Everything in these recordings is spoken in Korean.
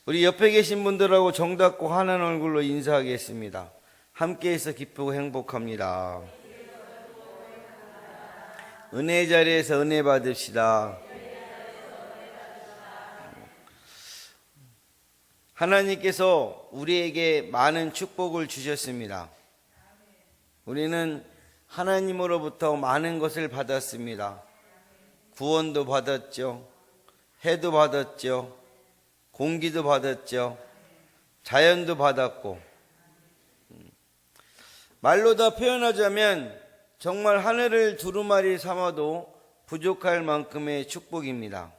우리 옆에 계신 분들하고 정답고 환한 얼굴로 인사하겠습니다. 함께해서 기쁘고 행복합니다. 은혜의 자리에서 은혜 받읍시다. 하나님께서 우리에게 많은 축복을 주셨습니다. 우리는 하나님으로부터 많은 것을 받았습니다. 구원도 받았죠. 해도 받았죠. 공기도 받았죠. 자연도 받았고, 말로 다 표현하자면 정말 하늘을 두루마리 삼아도 부족할 만큼의 축복입니다.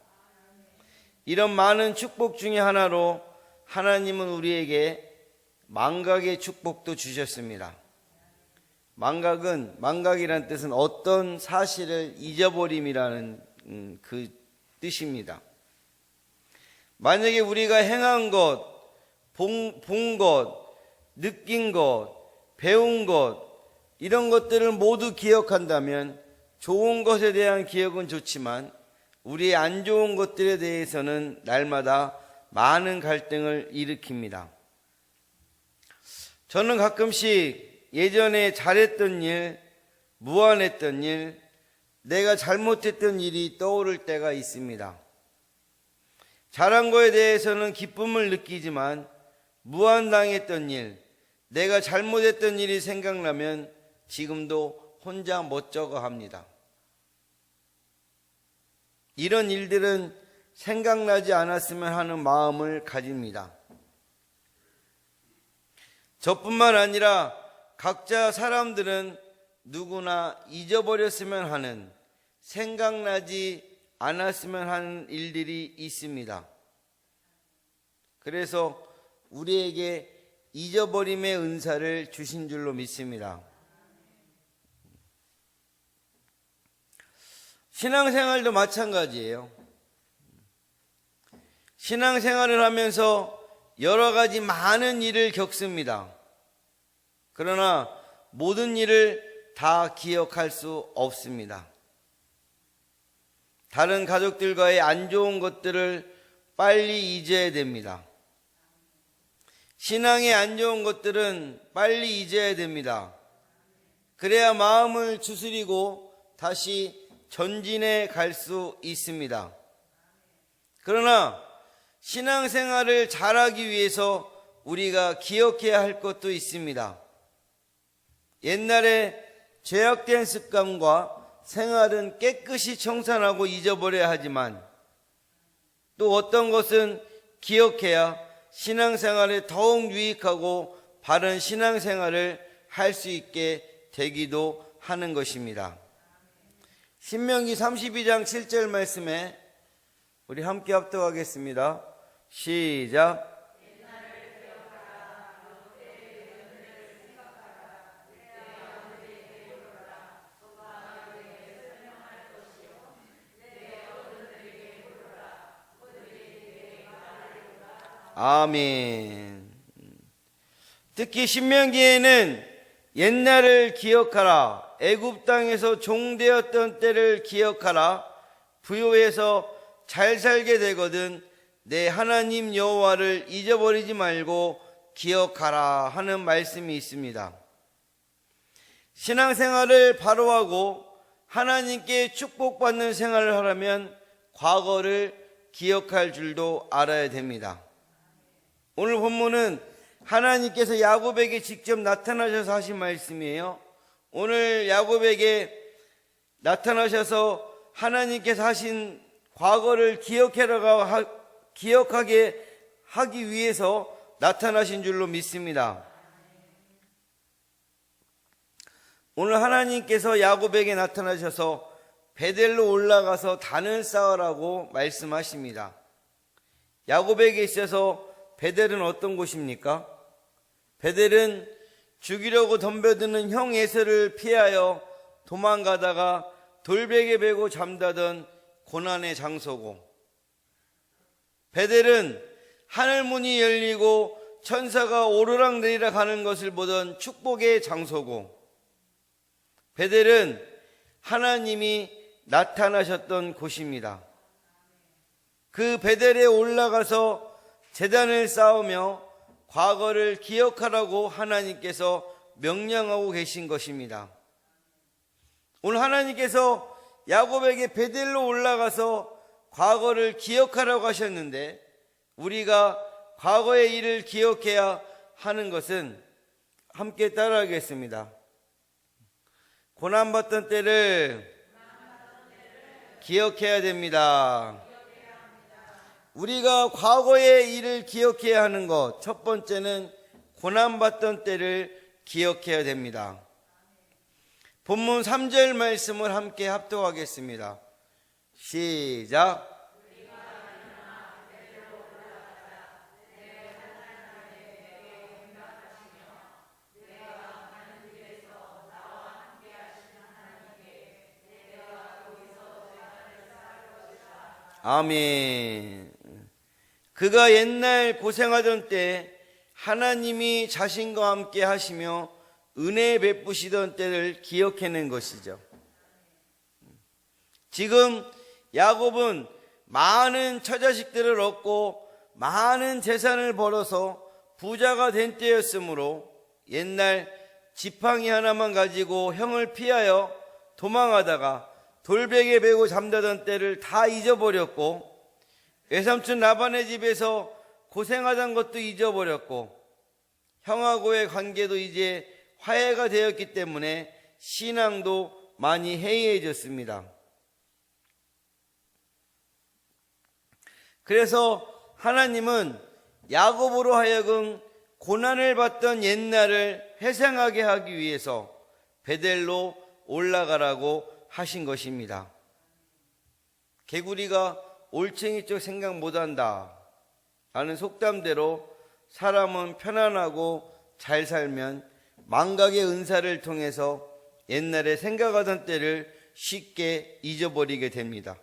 이런 많은 축복 중에 하나로 하나님은 우리에게 망각의 축복도 주셨습니다. 망각이란 뜻은 어떤 사실을 잊어버림이라는 그 뜻입니다. 만약에 우리가 행한 것, 본 것, 느낀 것, 배운 것, 이런 것들을 모두 기억한다면 좋은 것에 대한 기억은 좋지만 우리의 안 좋은 것들에 대해서는 날마다 많은 갈등을 일으킵니다. 저는 가끔씩 예전에 잘했던 일, 무안했던 일, 내가 잘못했던 일이 떠오를 때가 있습니다. 잘한 거에 대해서는 기쁨을 느끼지만 무안당했던 일, 내가 잘못했던 일이 생각나면 지금도 혼자 멋쩍어 합니다. 이런 일들은 생각나지 않았으면 하는 마음을 가집니다. 저뿐만 아니라 각자 사람들은 누구나 잊어버렸으면 하는, 생각나지 않았으면 하는 일들이 있습니다. 그래서 우리에게 잊어버림의 은사를 주신 줄로 믿습니다. 신앙생활도 마찬가지예요. 신앙생활을 하면서 여러 가지 많은 일을 겪습니다. 그러나 모든 일을 다 기억할 수 없습니다. 다른 가족들과의 안 좋은 것들을 빨리 잊어야 됩니다. 신앙의 안 좋은 것들은 빨리 잊어야 됩니다. 그래야 마음을 추스리고 다시 전진해 갈 수 있습니다. 그러나 신앙생활을 잘하기 위해서 우리가 기억해야 할 것도 있습니다. 옛날에 죄악된 습관과 생활은 깨끗이 청산하고 잊어버려야 하지만 또 어떤 것은 기억해야 신앙생활에 더욱 유익하고 바른 신앙생활을 할 수 있게 되기도 하는 것입니다. 신명기 32장 7절 말씀에 우리 함께 합독하겠습니다. 시작. 아멘. 특히 신명기에는 옛날을 기억하라, 애굽 땅에서 종되었던 때를 기억하라, 부요해서 잘 살게 되거든 내 하나님 여호와를 잊어버리지 말고 기억하라 하는 말씀이 있습니다. 신앙생활을 바로 하고 하나님께 축복받는 생활을 하려면 과거를 기억할 줄도 알아야 됩니다. 오늘 본문은 하나님께서 야곱에게 직접 나타나셔서 하신 말씀이에요. 오늘 야곱에게 나타나셔서 하나님께서 하신 과거를 기억하게 하기 위해서 나타나신 줄로 믿습니다. 오늘 하나님께서 야곱에게 나타나셔서 베델로 올라가서 단을 쌓으라고 말씀하십니다. 야곱에게 있어서 베델은 어떤 곳입니까? 베델은 죽이려고 덤벼드는 형 에서를 피하여 도망가다가 돌베개 베고 잠자던 고난의 장소고, 베델은 하늘문이 열리고 천사가 오르락 내리락 하는 것을 보던 축복의 장소고, 베델은 하나님이 나타나셨던 곳입니다. 그 베델에 올라가서 제단을 쌓으며 과거를 기억하라고 하나님께서 명령하고 계신 것입니다. 오늘 하나님께서 야곱에게 베델로 올라가서 과거를 기억하라고 하셨는데, 우리가 과거의 일을 기억해야 하는 것은 함께 따라하겠습니다. 고난받던 때를 기억해야 됩니다. 우리가 과거의 일을 기억해야 하는 것, 첫 번째는 고난받던 때를 기억해야 됩니다. 본문 3절 말씀을 함께 합독하겠습니다. 시작. 아멘. 그가 옛날 고생하던 때 하나님이 자신과 함께 하시며 은혜 베푸시던 때를 기억해낸 것이죠. 지금 야곱은 많은 처자식들을 얻고 많은 재산을 벌어서 부자가 된 때였으므로 옛날 지팡이 하나만 가지고 형을 피하여 도망하다가 돌베개 베고 잠자던 때를 다 잊어버렸고, 외삼촌 라반의 집에서 고생하던 것도 잊어버렸고, 형하고의 관계도 이제 화해가 되었기 때문에 신앙도 많이 해이해졌습니다. 그래서 하나님은 야곱으로 하여금 고난을 받던 옛날을 회상하게 하기 위해서 베델로 올라가라고 하신 것입니다. 개구리가 올챙이 쪽 생각 못한다 라는 속담대로 사람은 편안하고 잘 살면 망각의 은사를 통해서 옛날에 생각하던 때를 쉽게 잊어버리게 됩니다.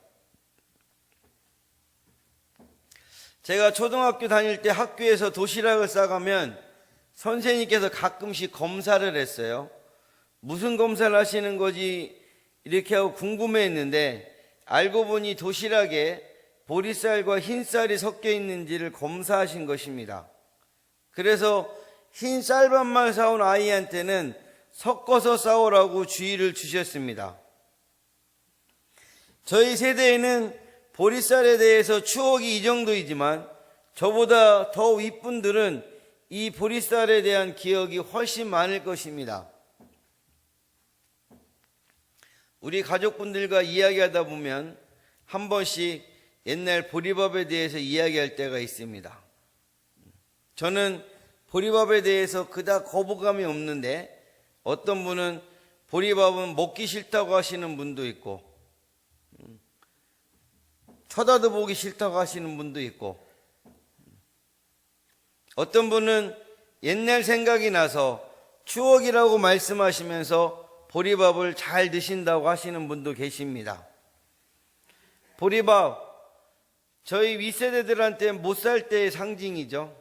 제가 초등학교 다닐 때 학교에서 도시락을 싸가면 선생님께서 가끔씩 검사를 했어요. 무슨 검사를 하시는 거지 이렇게 하고 궁금해했는데, 알고 보니 도시락에 보리쌀과 흰쌀이 섞여 있는지를 검사하신 것입니다. 그래서 흰 쌀밥만 사온 아이한테는 섞어서 싸오라고 주의를 주셨습니다. 저희 세대에는 보리쌀에 대해서 추억이 이 정도이지만 저보다 더 윗분들은 이 보리쌀에 대한 기억이 훨씬 많을 것입니다. 우리 가족분들과 이야기하다 보면 한 번씩 옛날 보리밥에 대해서 이야기할 때가 있습니다. 저는 보리밥에 대해서 그닥 거부감이 없는데, 어떤 분은 보리밥은 먹기 싫다고 하시는 분도 있고, 쳐다도 보기 싫다고 하시는 분도 있고, 어떤 분은 옛날 생각이 나서 추억이라고 말씀하시면서 보리밥을 잘 드신다고 하시는 분도 계십니다. 보리밥, 저희 윗세대들한테 못 살 때의 상징이죠.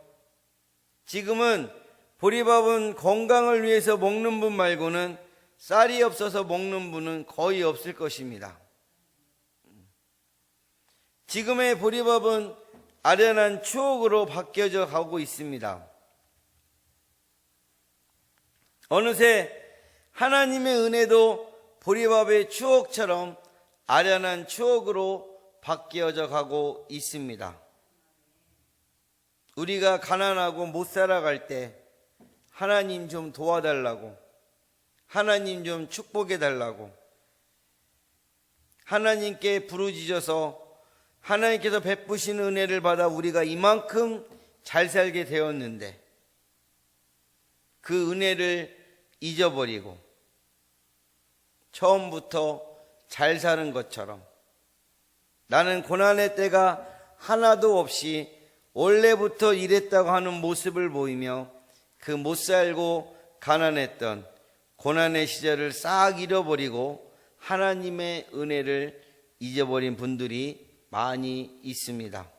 지금은 보리밥은 건강을 위해서 먹는 분 말고는 쌀이 없어서 먹는 분은 거의 없을 것입니다. 지금의 보리밥은 아련한 추억으로 바뀌어져 가고 있습니다. 어느새 하나님의 은혜도 보리밥의 추억처럼 아련한 추억으로 바뀌어져 가고 있습니다. 우리가 가난하고 못 살아갈 때 하나님 좀 도와달라고, 하나님 좀 축복해달라고 하나님께 부르짖어서 하나님께서 베푸신 은혜를 받아 우리가 이만큼 잘 살게 되었는데, 그 은혜를 잊어버리고 처음부터 잘 사는 것처럼 나는 고난의 때가 하나도 없이 원래부터 이랬다고 하는 모습을 보이며 그 못 살고 가난했던 고난의 시절을 싹 잃어버리고 하나님의 은혜를 잊어버린 분들이 많이 있습니다.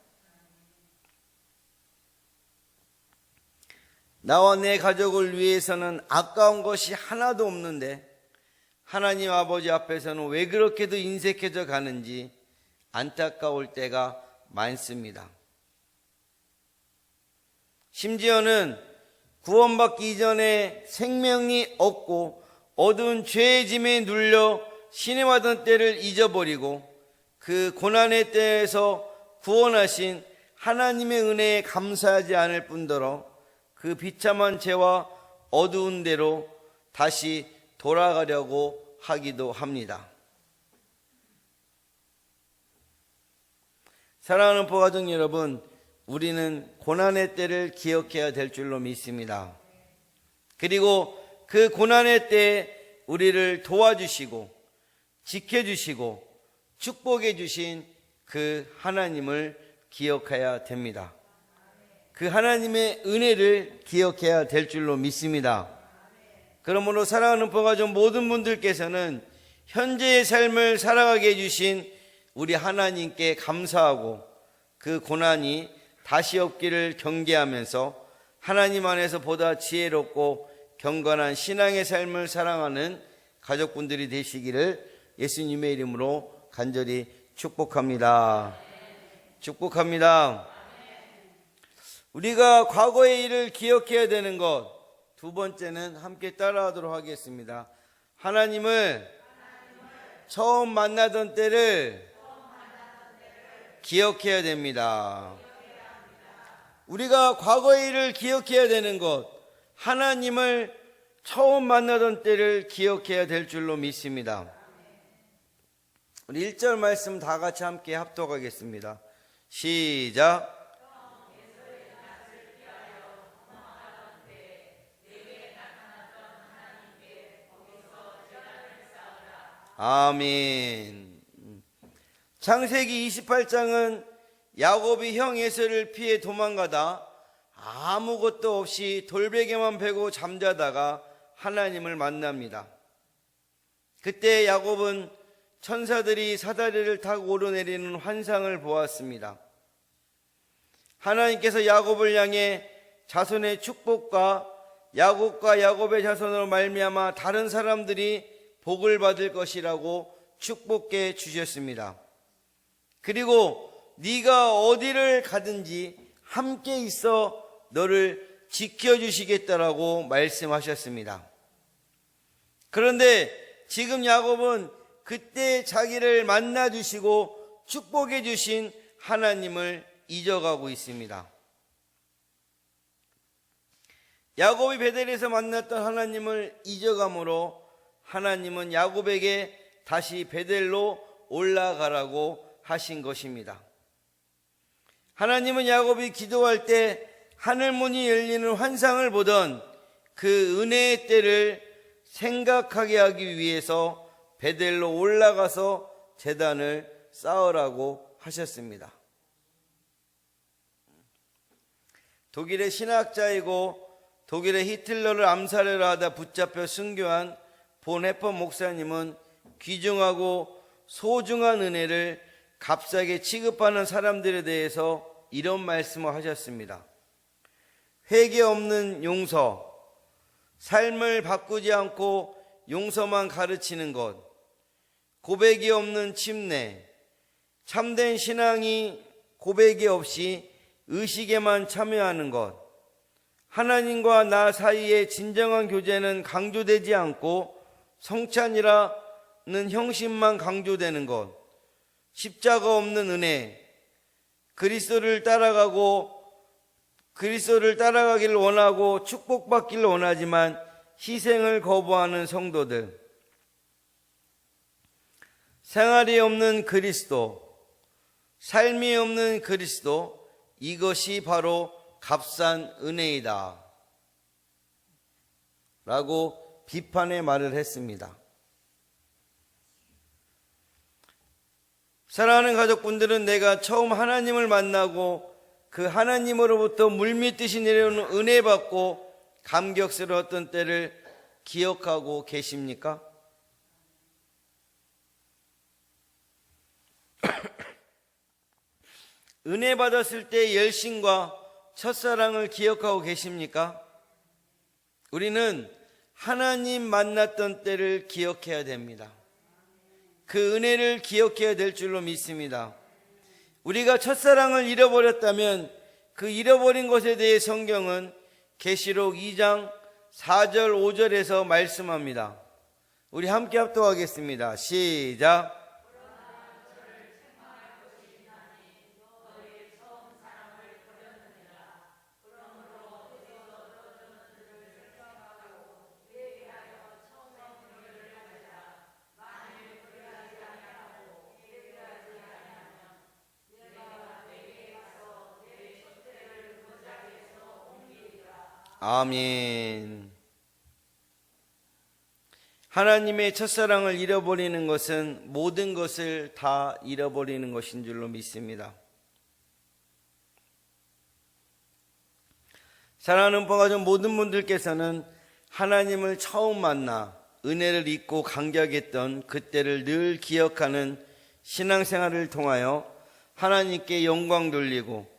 나와 내 가족을 위해서는 아까운 것이 하나도 없는데 하나님 아버지 앞에서는 왜 그렇게도 인색해져 가는지 안타까울 때가 많습니다. 심지어는 구원받기 이전에 생명이 없고 어두운 죄의 짐에 눌려 신음하던 때를 잊어버리고 그 고난의 때에서 구원하신 하나님의 은혜에 감사하지 않을 뿐더러 그 비참한 죄와 어두운 데로 다시 돌아가려고 하기도 합니다. 사랑하는 포가족 여러분, 우리는 고난의 때를 기억해야 될 줄로 믿습니다. 그리고 그 고난의 때에 우리를 도와주시고 지켜주시고 축복해 주신 그 하나님을 기억해야 됩니다. 그 하나님의 은혜를 기억해야 될 줄로 믿습니다. 그러므로 사랑하는 포가족 모든 분들께서는 현재의 삶을 살아가게 해주신 우리 하나님께 감사하고 그 고난이 다시 없기를 경계하면서 하나님 안에서 보다 지혜롭고 경건한 신앙의 삶을 살아가는 가족분들이 되시기를 예수님의 이름으로 간절히 축복합니다. 축복합니다. 우리가 과거의 일을 기억해야 되는 것, 두 번째는 함께 따라하도록 하겠습니다. 하나님을 처음 만나던 때를 기억해야 됩니다. 우리가 과거의 일을 기억해야 되는 것, 하나님을 처음 만나던 때를 기억해야 될 줄로 믿습니다. 우리 1절 말씀 다 같이 함께 합독하겠습니다. 시작. 아멘. 창세기 28장은 야곱이 형 에서를 피해 도망가다 아무것도 없이 돌베개만 베고 잠자다가 하나님을 만납니다. 그때 야곱은 천사들이 사다리를 타고 오르내리는 환상을 보았습니다. 하나님께서 야곱을 향해 자손의 축복과 야곱과 야곱의 자손으로 말미암아 다른 사람들이 복을 받을 것이라고 축복해 주셨습니다. 그리고 네가 어디를 가든지 함께 있어 너를 지켜주시겠다라고 말씀하셨습니다. 그런데 지금 야곱은 그때 자기를 만나주시고 축복해 주신 하나님을 잊어가고 있습니다. 야곱이 베델에서 만났던 하나님을 잊어감으로 하나님은 야곱에게 다시 베델로 올라가라고 하신 것입니다. 하나님은 야곱이 기도할 때 하늘문이 열리는 환상을 보던 그 은혜의 때를 생각하게 하기 위해서 베델로 올라가서 제단을 쌓으라고 하셨습니다. 독일의 신학자이고 독일의 히틀러를 암살하려 하다 붙잡혀 순교한 본 해퍼 목사님은 귀중하고 소중한 은혜를 값싸게 취급하는 사람들에 대해서 이런 말씀을 하셨습니다. 회개 없는 용서, 삶을 바꾸지 않고 용서만 가르치는 것, 고백이 없는 침례, 참된 신앙이 고백이 없이 의식에만 참여하는 것, 하나님과 나 사이의 진정한 교제는 강조되지 않고 성찬이라는 형식만 강조되는 것, 십자가 없는 은혜, 그리스도를 따라가기를 원하고 축복받기를 원하지만 희생을 거부하는 성도들, 생활이 없는 그리스도, 삶이 없는 그리스도, 이것이 바로 값싼 은혜이다 라고 비판의 말을 했습니다. 사랑하는 가족분들은 내가 처음 하나님을 만나고 그 하나님으로부터 물밀듯이 내려오는 은혜 받고 감격스러웠던 때를 기억하고 계십니까? 은혜 받았을 때의 열심과 첫사랑을 기억하고 계십니까? 우리는 하나님 만났던 때를 기억해야 됩니다. 그 은혜를 기억해야 될 줄로 믿습니다. 우리가 첫사랑을 잃어버렸다면 그 잃어버린 것에 대해 성경은 계시록 2장 4절 5절에서 말씀합니다. 우리 함께 합독하겠습니다. 시작. 아멘. 하나님의 첫사랑을 잃어버리는 것은 모든 것을 다 잃어버리는 것인 줄로 믿습니다. 사랑하는 포가족 모든 분들께서는 하나님을 처음 만나 은혜를 입고 감격했던 그때를 늘 기억하는 신앙생활을 통하여 하나님께 영광 돌리고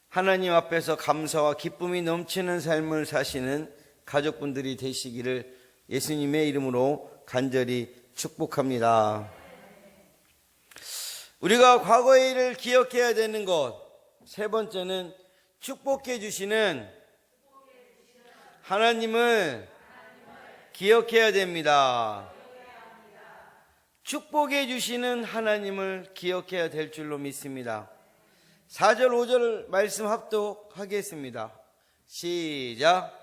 하나님 앞에서 감사와 기쁨이 넘치는 삶을 사시는 가족분들이 되시기를 예수님의 이름으로 간절히 축복합니다. 우리가 과거의 일을 기억해야 되는 것, 세 번째는 축복해 주시는 하나님을 기억해야 됩니다. 축복해 주시는 하나님을 기억해야 될 줄로 믿습니다. 4절 5절 말씀 합독하겠습니다. 시작.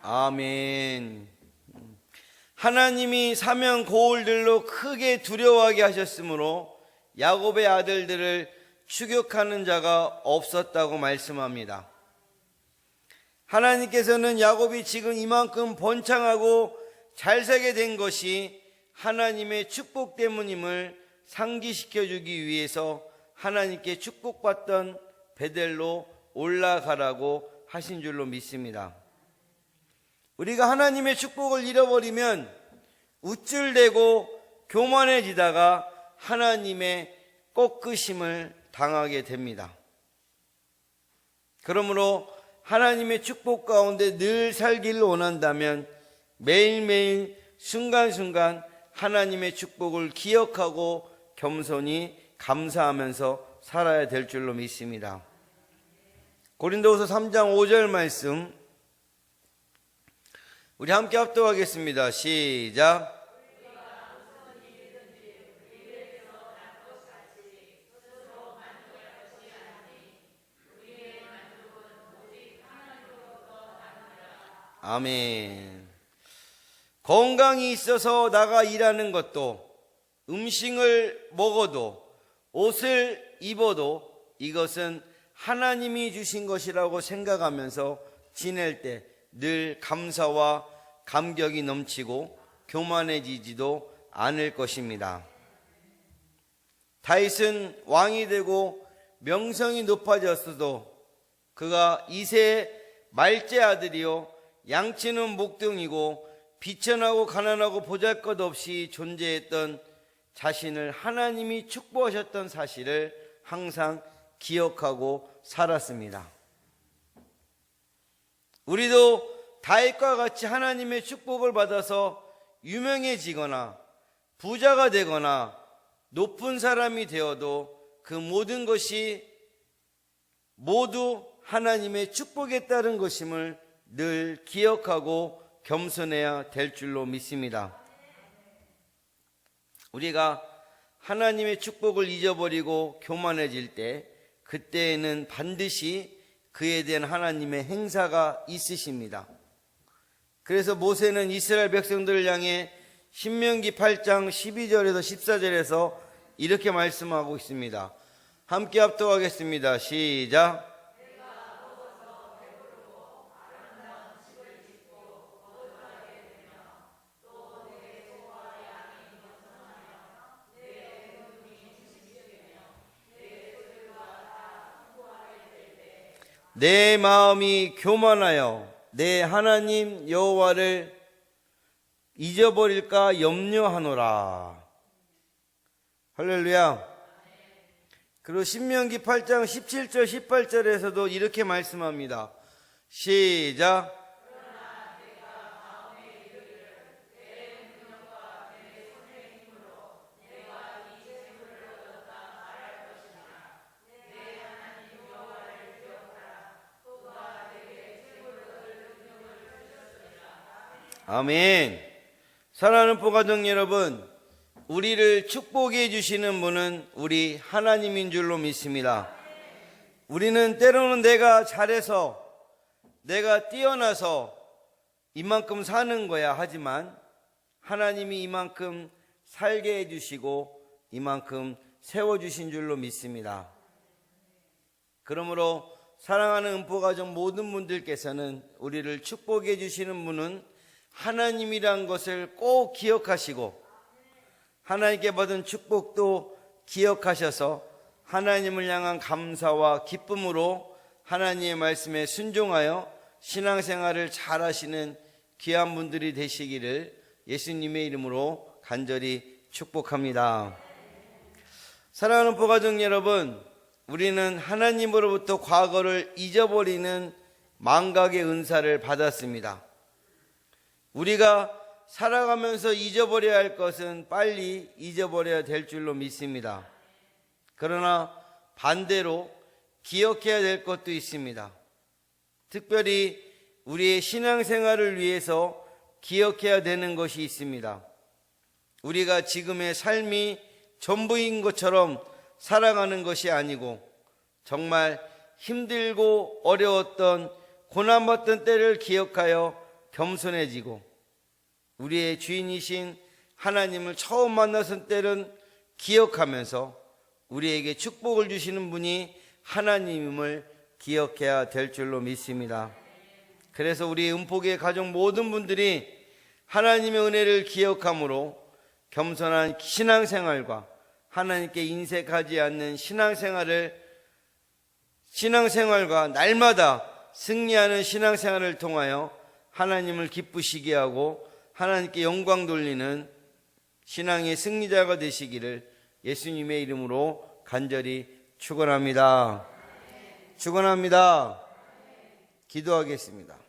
아멘. 하나님이 사면 고울들로 크게 두려워하게 하셨으므로 야곱의 아들들을 추격하는 자가 없었다고 말씀합니다. 하나님께서는 야곱이 지금 이만큼 번창하고 잘 살게 된 것이 하나님의 축복 때문임을 상기시켜 주기 위해서 하나님께 축복받던 베델로 올라가라고 하신 줄로 믿습니다. 우리가 하나님의 축복을 잃어버리면 우쭐대고 교만해지다가 하나님의 꺾으심을 당하게 됩니다. 그러므로 하나님의 축복 가운데 늘 살기를 원한다면 매일매일 순간순간 하나님의 축복을 기억하고 겸손히 감사하면서 살아야 될 줄로 믿습니다. 고린도후서 3장 5절 말씀 우리 함께 합독하겠습니다. 시작. 아멘. 건강이 있어서 나가 일하는 것도, 음식을 먹어도, 옷을 입어도 이것은 하나님이 주신 것이라고 생각하면서 지낼 때 늘 감사와 감격이 넘치고 교만해지지도 않을 것입니다. 다윗은 왕이 되고 명성이 높아졌어도 그가 이새의 말째 아들이요 양치는 목동이고 비천하고 가난하고 보잘것없이 존재했던 자신을 하나님이 축복하셨던 사실을 항상 기억하고 살았습니다. 우리도 다윗과 같이 하나님의 축복을 받아서 유명해지거나 부자가 되거나 높은 사람이 되어도 그 모든 것이 모두 하나님의 축복에 따른 것임을 늘 기억하고 겸손해야 될 줄로 믿습니다. 우리가 하나님의 축복을 잊어버리고 교만해질 때 그때에는 반드시 그에 대한 하나님의 행사가 있으십니다. 그래서 모세는 이스라엘 백성들을 향해 신명기 8장 12절에서 14절에서 이렇게 말씀하고 있습니다. 함께 합독하겠습니다. 시작. 내 마음이 교만하여 내 하나님 여호와를 잊어버릴까 염려하노라. 할렐루야. 그리고 신명기 8장 17절 18절에서도 이렇게 말씀합니다. 시작. 아멘. 사랑하는 포가족 여러분, 우리를 축복해 주시는 분은 우리 하나님인 줄로 믿습니다. 우리는 때로는 내가 잘해서, 내가 뛰어나서 이만큼 사는 거야 하지만 하나님이 이만큼 살게 해주시고 이만큼 세워주신 줄로 믿습니다. 그러므로 사랑하는 음포가족 모든 분들께서는 우리를 축복해 주시는 분은 하나님이란 것을 꼭 기억하시고 하나님께 받은 축복도 기억하셔서 하나님을 향한 감사와 기쁨으로 하나님의 말씀에 순종하여 신앙생활을 잘하시는 귀한 분들이 되시기를 예수님의 이름으로 간절히 축복합니다. 사랑하는 포가족 여러분, 우리는 하나님으로부터 과거를 잊어버리는 망각의 은사를 받았습니다. 우리가 살아가면서 잊어버려야 할 것은 빨리 잊어버려야 될 줄로 믿습니다. 그러나 반대로 기억해야 될 것도 있습니다. 특별히 우리의 신앙생활을 위해서 기억해야 되는 것이 있습니다. 우리가 지금의 삶이 전부인 것처럼 살아가는 것이 아니고 정말 힘들고 어려웠던 고난받던 때를 기억하여 겸손해지고 우리의 주인이신 하나님을 처음 만났을 때는 기억하면서 우리에게 축복을 주시는 분이 하나님임을 기억해야 될 줄로 믿습니다. 그래서 우리 음포교회 가족 모든 분들이 하나님의 은혜를 기억함으로 겸손한 신앙생활과 하나님께 인색하지 않는 신앙생활과 날마다 승리하는 신앙생활을 통하여 하나님을 기쁘시게 하고 하나님께 영광 돌리는 신앙의 승리자가 되시기를 예수님의 이름으로 간절히 축원합니다. 축원합니다. 기도하겠습니다.